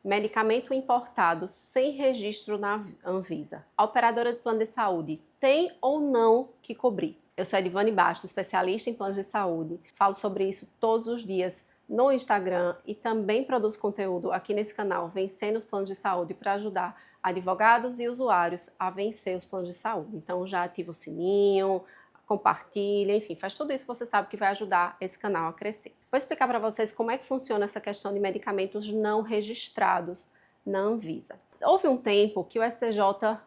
medicamento importado sem registro na Anvisa. A operadora de plano de saúde tem ou não que cobrir? Eu sou Edivane Bastos, especialista em planos de saúde. Falo sobre isso todos os dias no Instagram e também produzo conteúdo aqui nesse canal, Vencendo os Planos de Saúde, para ajudar advogados e usuários a vencer os planos de saúde. Então já ativa o sininho, compartilha, enfim, faz tudo isso que você sabe que vai ajudar esse canal a crescer. Vou explicar para vocês como é que funciona essa questão de medicamentos não registrados na Anvisa. Houve um tempo que o STJ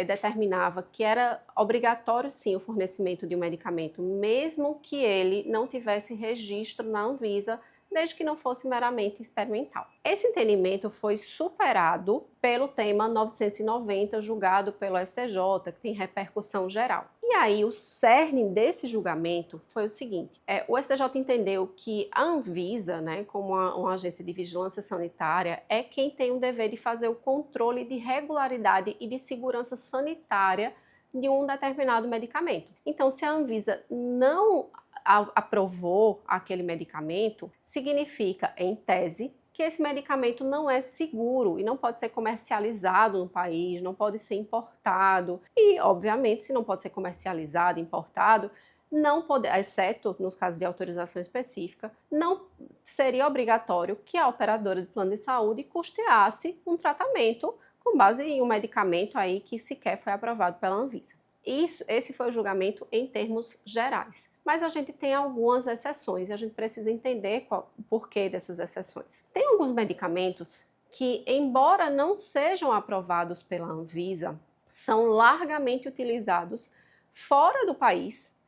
determinava que era obrigatório sim o fornecimento de um medicamento, mesmo que ele não tivesse registro na Anvisa, desde que não fosse meramente experimental. Esse entendimento foi superado pelo tema 990, julgado pelo STJ, que tem repercussão geral. E aí o cerne desse julgamento foi o seguinte: o STJ entendeu que a Anvisa, como uma agência de vigilância sanitária, é quem tem o dever de fazer o controle de regularidade e de segurança sanitária de um determinado medicamento. Então, se a Anvisa não aprovou aquele medicamento, significa, em tese, que esse medicamento não é seguro e não pode ser comercializado no país, não pode ser importado. E, obviamente, se não pode ser comercializado, importado, não pode, exceto nos casos de autorização específica, não seria obrigatório que a operadora de plano de saúde custeasse um tratamento com base em um medicamento aí que sequer foi aprovado pela Anvisa. Esse foi o julgamento em termos gerais. Mas a gente tem algumas exceções e a gente precisa entender o porquê dessas exceções. Tem alguns medicamentos que, embora não sejam aprovados pela Anvisa, são largamente utilizados fora do país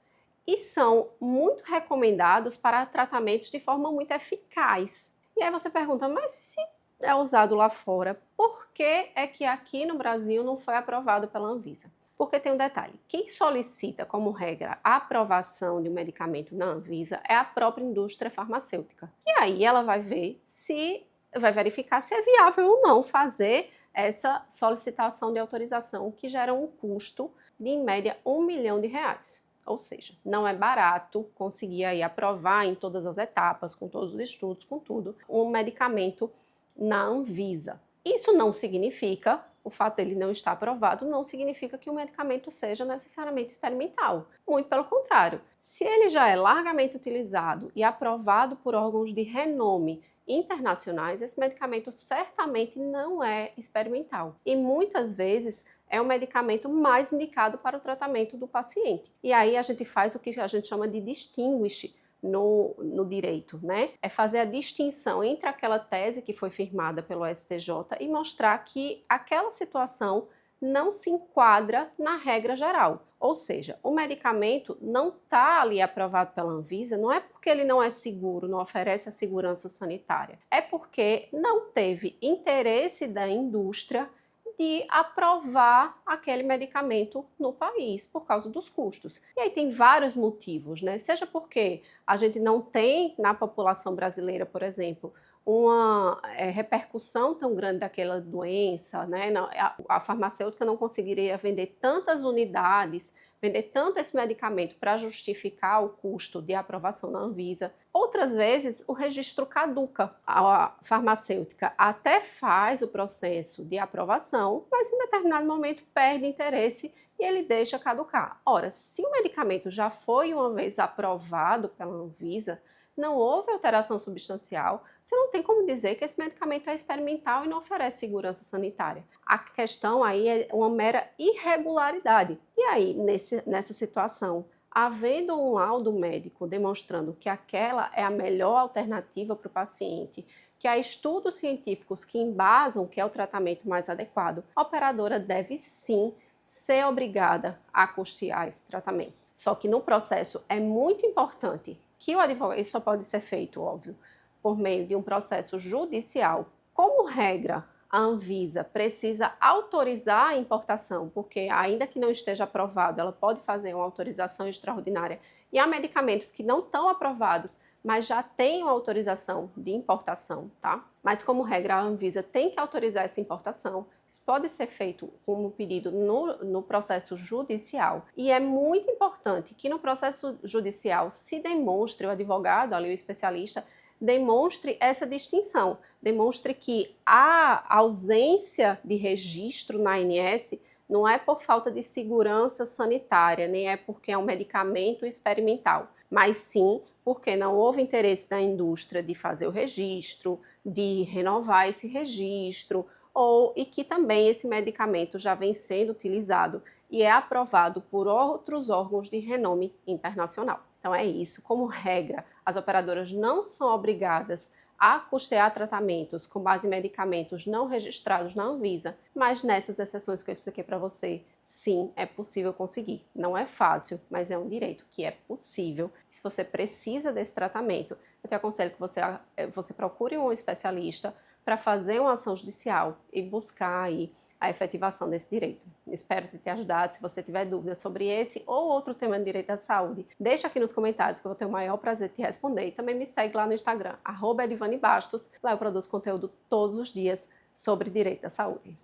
e são muito recomendados para tratamentos de forma muito eficaz. E aí você pergunta, mas se é usado lá fora, por que é que aqui no Brasil não foi aprovado pela Anvisa? Porque tem um detalhe, quem solicita como regra a aprovação de um medicamento na Anvisa é a própria indústria farmacêutica. E aí ela vai verificar se é viável ou não fazer essa solicitação de autorização, que gera um custo de, em média, R$1 milhão. Ou seja, não é barato conseguir aí aprovar em todas as etapas, com todos os estudos, com tudo, um medicamento na Anvisa. Isso não significa, o fato dele não estar aprovado, não significa que o medicamento seja necessariamente experimental. Muito pelo contrário. Se ele já é largamente utilizado e aprovado por órgãos de renome internacionais, esse medicamento certamente não é experimental. E muitas vezes é o medicamento mais indicado para o tratamento do paciente. E aí a gente faz o que a gente chama de distinguish no direito, É fazer a distinção entre aquela tese que foi firmada pelo STJ e mostrar que aquela situação não se enquadra na regra geral. Ou seja, o medicamento não está ali aprovado pela Anvisa, não é porque ele não é seguro, não oferece a segurança sanitária, é porque não teve interesse da indústria de aprovar aquele medicamento no país por causa dos custos. E aí tem vários motivos, Seja porque a gente não tem na população brasileira, por exemplo, uma repercussão tão grande daquela doença, A farmacêutica não conseguiria vender tantas unidades, vender tanto esse medicamento para justificar o custo de aprovação na Anvisa. Outras vezes, o registro caduca. A farmacêutica até faz o processo de aprovação, mas em um determinado momento perde interesse e ele deixa caducar. Ora, se o medicamento já foi uma vez aprovado pela Anvisa, não houve alteração substancial, você não tem como dizer que esse medicamento é experimental e não oferece segurança sanitária. A questão aí é uma mera irregularidade. E aí, nessa situação, havendo um laudo médico demonstrando que aquela é a melhor alternativa para o paciente, que há estudos científicos que embasam que é o tratamento mais adequado, a operadora deve sim ser obrigada a custear esse tratamento. Só que no processo é muito importante que o advogado, isso só pode ser feito, óbvio, por meio de um processo judicial. Como regra, a Anvisa precisa autorizar a importação, porque ainda que não esteja aprovado, ela pode fazer uma autorização extraordinária. E há medicamentos que não estão aprovados, mas já têm uma autorização de importação, tá? Mas como regra, a Anvisa tem que autorizar essa importação. Isso pode ser feito como pedido no processo judicial. E é muito importante que no processo judicial se demonstre, o advogado, ali o especialista, demonstre essa distinção, demonstre que a ausência de registro na ANS não é por falta de segurança sanitária, nem é porque é um medicamento experimental, mas sim porque não houve interesse da indústria de fazer o registro, de renovar esse registro, e que também esse medicamento já vem sendo utilizado e é aprovado por outros órgãos de renome internacional. Então é isso, como regra, as operadoras não são obrigadas a custear tratamentos com base em medicamentos não registrados na Anvisa, mas nessas exceções que eu expliquei para você, sim, é possível conseguir. Não é fácil, mas é um direito que é possível. Se você precisa desse tratamento, eu te aconselho que você procure um especialista para fazer uma ação judicial e buscar aí a efetivação desse direito. Espero ter te ajudado. Se você tiver dúvidas sobre esse ou outro tema de direito à saúde, deixa aqui nos comentários que eu vou ter o maior prazer de te responder. E também me segue lá no Instagram, @edivane Bastos. Lá eu produzo conteúdo todos os dias sobre direito à saúde.